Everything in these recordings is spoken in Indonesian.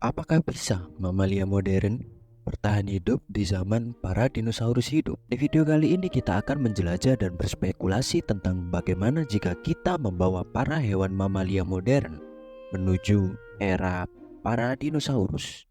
Apakah bisa mamalia modern bertahan hidup di zaman para dinosaurus hidup? Di video kali ini kita akan menjelajah dan berspekulasi tentang bagaimana jika kita membawa para hewan mamalia modern menuju era para dinosaurus.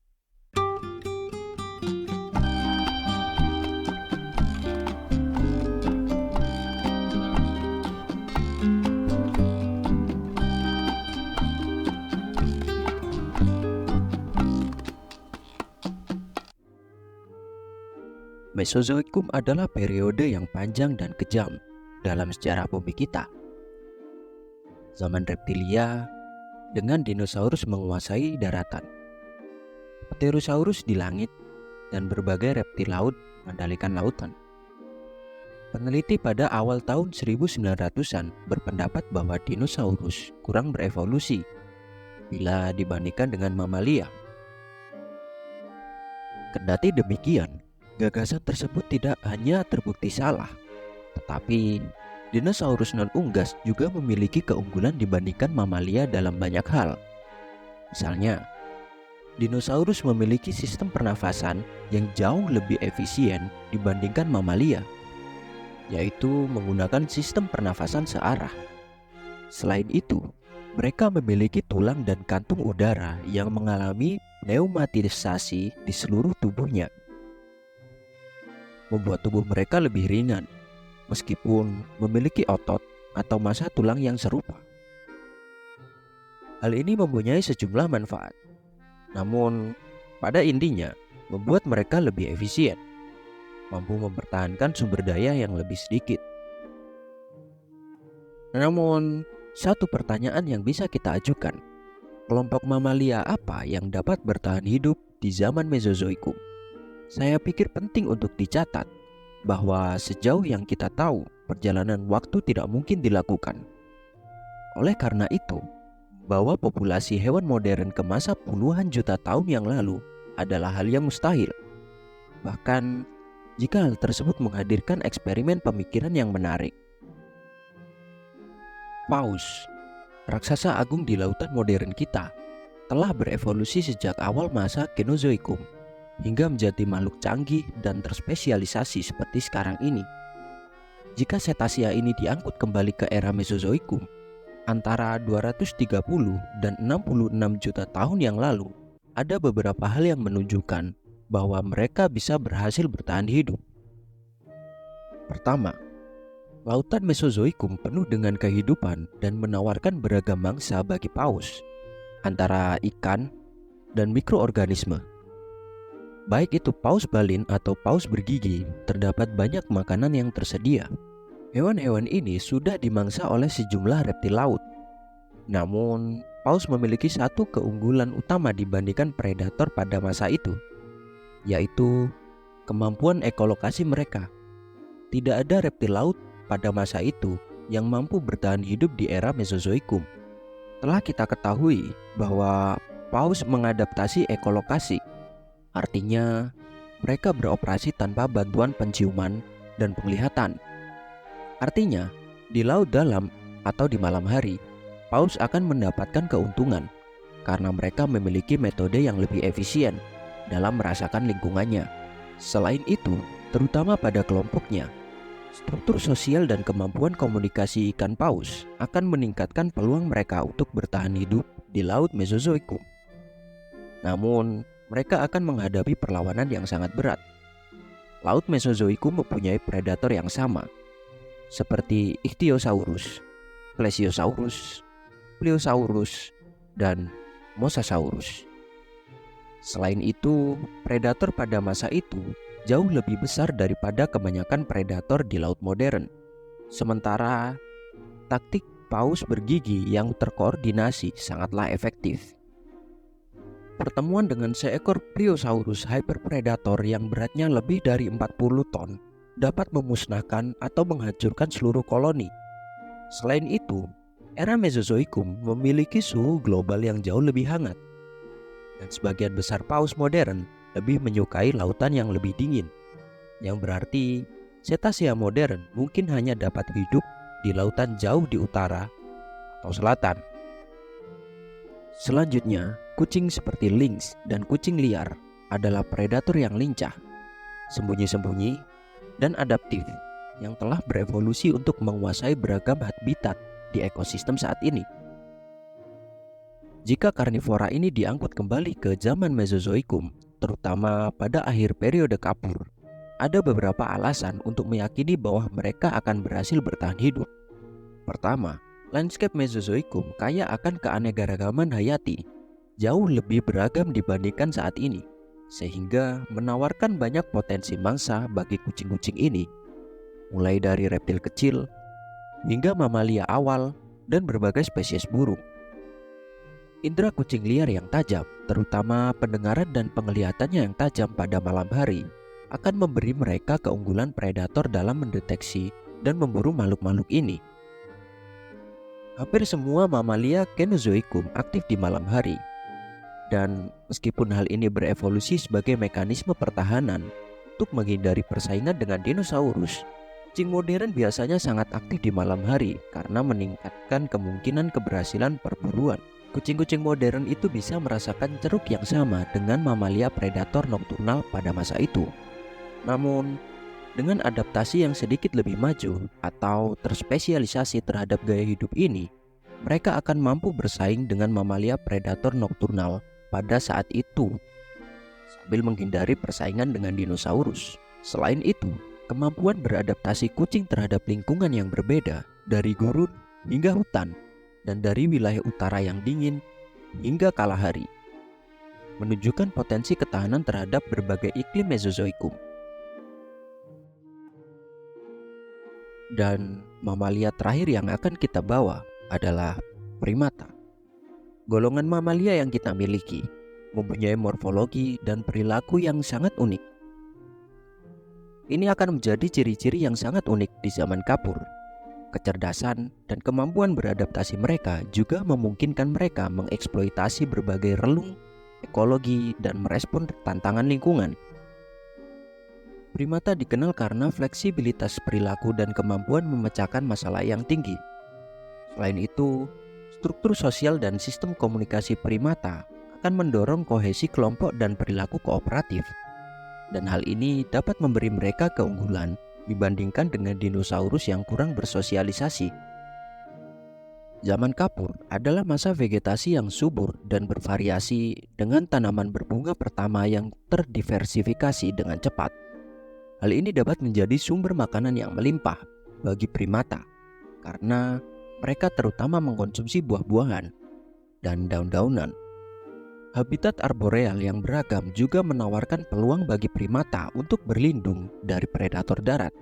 Mesozoikum adalah periode yang panjang dan kejam dalam sejarah bumi kita. Zaman reptilia dengan dinosaurus menguasai daratan, Pterosaurus di langit, dan berbagai reptil laut mengendalikan lautan. Peneliti pada awal tahun 1900-an berpendapat bahwa dinosaurus kurang berevolusi bila dibandingkan dengan mamalia. Kendati demikian, gagasan tersebut tidak hanya terbukti salah, tetapi dinosaurus non-unggas juga memiliki keunggulan dibandingkan mamalia dalam banyak hal. Misalnya, dinosaurus memiliki sistem pernafasan yang jauh lebih efisien dibandingkan mamalia, yaitu menggunakan sistem pernafasan searah. Selain itu, mereka memiliki tulang dan kantung udara yang mengalami pneumatisasi di seluruh tubuhnya, membuat tubuh mereka lebih ringan meskipun memiliki otot atau massa tulang yang serupa. Hal ini mempunyai sejumlah manfaat, namun pada intinya membuat mereka lebih efisien, mampu mempertahankan sumber daya yang lebih sedikit. Namun, satu pertanyaan yang bisa kita ajukan, kelompok mamalia apa yang dapat bertahan hidup di zaman Mesozoikum? Saya pikir penting untuk dicatat bahwa sejauh yang kita tahu, perjalanan waktu tidak mungkin dilakukan. Oleh karena itu, bahwa populasi hewan modern ke masa puluhan juta tahun yang lalu adalah hal yang mustahil. Bahkan, jika hal tersebut menghadirkan eksperimen pemikiran yang menarik. Paus, raksasa agung di lautan modern kita, telah berevolusi sejak awal masa Kenozoikum hingga menjadi makhluk canggih dan terspesialisasi seperti sekarang ini. Jika cetacea ini diangkut kembali ke era Mesozoikum, antara 230 dan 66 juta tahun yang lalu, ada beberapa hal yang menunjukkan bahwa mereka bisa berhasil bertahan hidup. Pertama, lautan Mesozoikum penuh dengan kehidupan dan menawarkan beragam mangsa bagi paus, antara ikan dan mikroorganisme. Baik itu paus balin atau paus bergigi, terdapat banyak makanan yang tersedia. Hewan-hewan ini sudah dimangsa oleh sejumlah reptil laut. Namun, paus memiliki satu keunggulan utama dibandingkan predator pada masa itu, yaitu kemampuan ekolokasi mereka. Tidak ada reptil laut pada masa itu yang mampu bertahan hidup di era Mesozoikum. Telah kita ketahui bahwa paus mengadaptasi ekolokasi. Artinya, mereka beroperasi tanpa bantuan penciuman dan penglihatan. Artinya, di laut dalam atau di malam hari, paus akan mendapatkan keuntungan karena mereka memiliki metode yang lebih efisien dalam merasakan lingkungannya. Selain itu, terutama pada kelompoknya, struktur sosial dan kemampuan komunikasi ikan paus akan meningkatkan peluang mereka untuk bertahan hidup di laut Mesozoikum. Namun, mereka akan menghadapi perlawanan yang sangat berat. Laut Mesozoikum mempunyai predator yang sama, seperti Ichthyosaurus, Plesiosaurus, Pliosaurus, dan Mosasaurus. Selain itu, predator pada masa itu jauh lebih besar daripada kebanyakan predator di laut modern. Sementara, taktik paus bergigi yang terkoordinasi sangatlah efektif. Pertemuan dengan seekor Pliosaurus hyperpredator yang beratnya lebih dari 40 ton dapat memusnahkan atau menghancurkan seluruh koloni. Selain itu, era Mesozoikum memiliki suhu global yang jauh lebih hangat, dan sebagian besar paus modern lebih menyukai lautan yang lebih dingin, yang berarti cetacea modern mungkin hanya dapat hidup di lautan jauh di utara atau selatan. Selanjutnya, kucing seperti lynx dan kucing liar adalah predator yang lincah, sembunyi-sembunyi, dan adaptif yang telah berevolusi untuk menguasai beragam habitat di ekosistem saat ini. Jika karnivora ini diangkut kembali ke zaman Mesozoikum, terutama pada akhir periode Kapur, ada beberapa alasan untuk meyakini bahwa mereka akan berhasil bertahan hidup. Pertama, landscape Mesozoikum kaya akan keanekaragaman hayati, jauh lebih beragam dibandingkan saat ini, sehingga menawarkan banyak potensi mangsa bagi kucing-kucing ini, mulai dari reptil kecil hingga mamalia awal dan berbagai spesies burung. Indera kucing liar yang tajam, terutama pendengaran dan penglihatannya yang tajam pada malam hari, akan memberi mereka keunggulan predator dalam mendeteksi dan memburu makhluk-makhluk ini. Hampir semua mamalia Kenozoikum aktif di malam hari, dan meskipun hal ini berevolusi sebagai mekanisme pertahanan untuk menghindari persaingan dengan dinosaurus, kucing modern biasanya sangat aktif di malam hari karena meningkatkan kemungkinan keberhasilan perburuan. Kucing-kucing modern itu bisa merasakan ceruk yang sama dengan mamalia predator nokturnal pada masa itu. Namun, dengan adaptasi yang sedikit lebih maju atau terspesialisasi terhadap gaya hidup ini, mereka akan mampu bersaing dengan mamalia predator nokturnal pada saat itu, sambil menghindari persaingan dengan dinosaurus. Selain itu, kemampuan beradaptasi kucing terhadap lingkungan yang berbeda, dari gurun hingga hutan, dan dari wilayah utara yang dingin hingga kalahari, menunjukkan potensi ketahanan terhadap berbagai iklim Mesozoikum. Dan mamalia terakhir yang akan kita bawa adalah primata. Golongan mamalia yang kita miliki mempunyai morfologi dan perilaku yang sangat unik. Ini akan menjadi ciri-ciri yang sangat unik di zaman Kapur. Kecerdasan dan kemampuan beradaptasi mereka juga memungkinkan mereka mengeksploitasi berbagai relung, ekologi, dan merespon tantangan lingkungan. Primata dikenal karena fleksibilitas perilaku dan kemampuan memecahkan masalah yang tinggi. Selain itu, struktur sosial dan sistem komunikasi primata akan mendorong kohesi kelompok dan perilaku kooperatif. Dan hal ini dapat memberi mereka keunggulan dibandingkan dengan dinosaurus yang kurang bersosialisasi. Zaman Kapur adalah masa vegetasi yang subur dan bervariasi dengan tanaman berbunga pertama yang terdiversifikasi dengan cepat. Hal ini dapat menjadi sumber makanan yang melimpah bagi primata karena mereka terutama mengkonsumsi buah-buahan dan daun-daunan. Habitat arboreal yang beragam juga menawarkan peluang bagi primata untuk berlindung dari predator darat.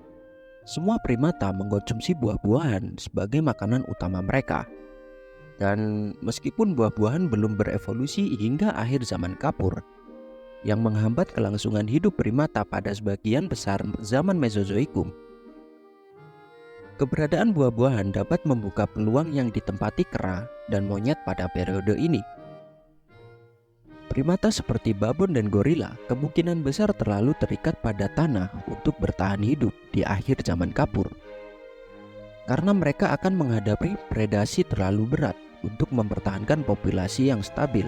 Semua primata mengkonsumsi buah-buahan sebagai makanan utama mereka. Dan meskipun buah-buahan belum berevolusi hingga akhir zaman Kapur, yang menghambat kelangsungan hidup primata pada sebagian besar zaman Mesozoikum, keberadaan buah-buahan dapat membuka peluang yang ditempati kera dan monyet pada periode ini. Primata seperti babon dan gorila kemungkinan besar terlalu terikat pada tanah untuk bertahan hidup di akhir zaman Kapur, karena mereka akan menghadapi predasi terlalu berat untuk mempertahankan populasi yang stabil.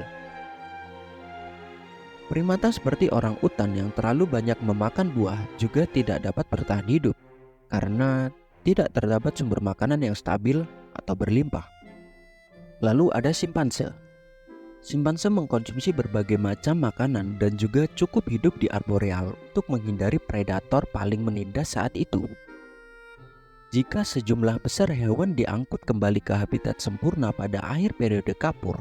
Primata seperti orang utan yang terlalu banyak memakan buah juga tidak dapat bertahan hidup karena tidak terdapat sumber makanan yang stabil atau berlimpah. Lalu ada simpanse. Simpanse mengkonsumsi berbagai macam makanan dan juga cukup hidup di arboreal untuk menghindari predator paling menindas saat itu. Jika sejumlah besar hewan diangkut kembali ke habitat sempurna pada akhir periode Kapur,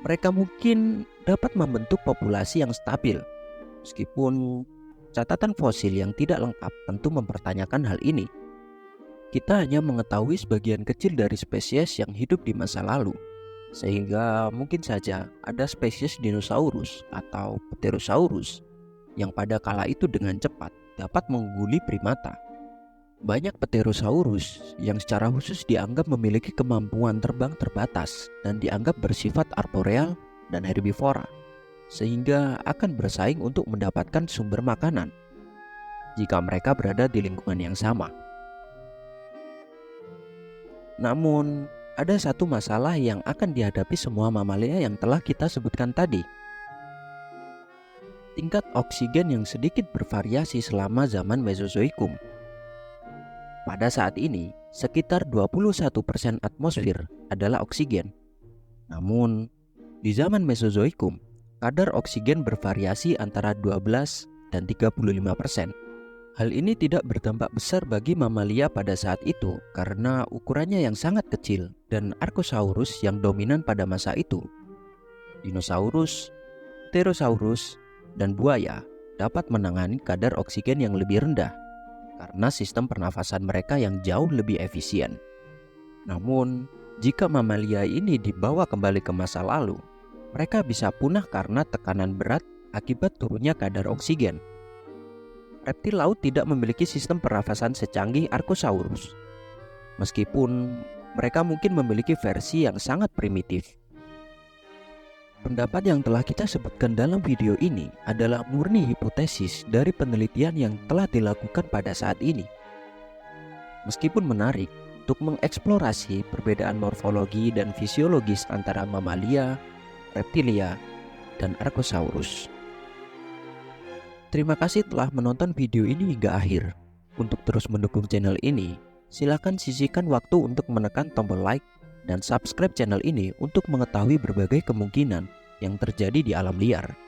mereka mungkin dapat membentuk populasi yang stabil. Meskipun catatan fosil yang tidak lengkap tentu mempertanyakan hal ini. Kita hanya mengetahui sebagian kecil dari spesies yang hidup di masa lalu, sehingga mungkin saja ada spesies dinosaurus atau pterosaurus yang pada kala itu dengan cepat dapat mengungguli primata. Banyak pterosaurus yang secara khusus dianggap memiliki kemampuan terbang terbatas dan dianggap bersifat arboreal dan herbivora, sehingga akan bersaing untuk mendapatkan sumber makanan jika mereka berada di lingkungan yang sama. Namun, ada satu masalah yang akan dihadapi semua mamalia yang telah kita sebutkan tadi. Tingkat oksigen yang sedikit bervariasi selama zaman Mesozoikum. Pada saat ini, sekitar 21% atmosfer adalah oksigen. Namun, di zaman Mesozoikum, kadar oksigen bervariasi antara 12 dan 35%. Hal ini tidak berdampak besar bagi mamalia pada saat itu karena ukurannya yang sangat kecil dan Archosaurus yang dominan pada masa itu. Dinosaurus, Pterosaurus, dan buaya dapat menangani kadar oksigen yang lebih rendah karena sistem pernafasan mereka yang jauh lebih efisien. Namun, jika mamalia ini dibawa kembali ke masa lalu, mereka bisa punah karena tekanan berat akibat turunnya kadar oksigen. Reptil laut tidak memiliki sistem pernafasan secanggih Archosaurus, meskipun mereka mungkin memiliki versi yang sangat primitif. Pendapat yang telah kita sebutkan dalam video ini adalah murni hipotesis dari penelitian yang telah dilakukan pada saat ini. Meskipun menarik untuk mengeksplorasi perbedaan morfologi dan fisiologis antara mamalia, reptilia, dan Archosaurus. Terima kasih telah menonton video ini hingga akhir. Untuk terus mendukung channel ini, silakan sisihkan waktu untuk menekan tombol like dan subscribe channel ini untuk mengetahui berbagai kemungkinan yang terjadi di alam liar.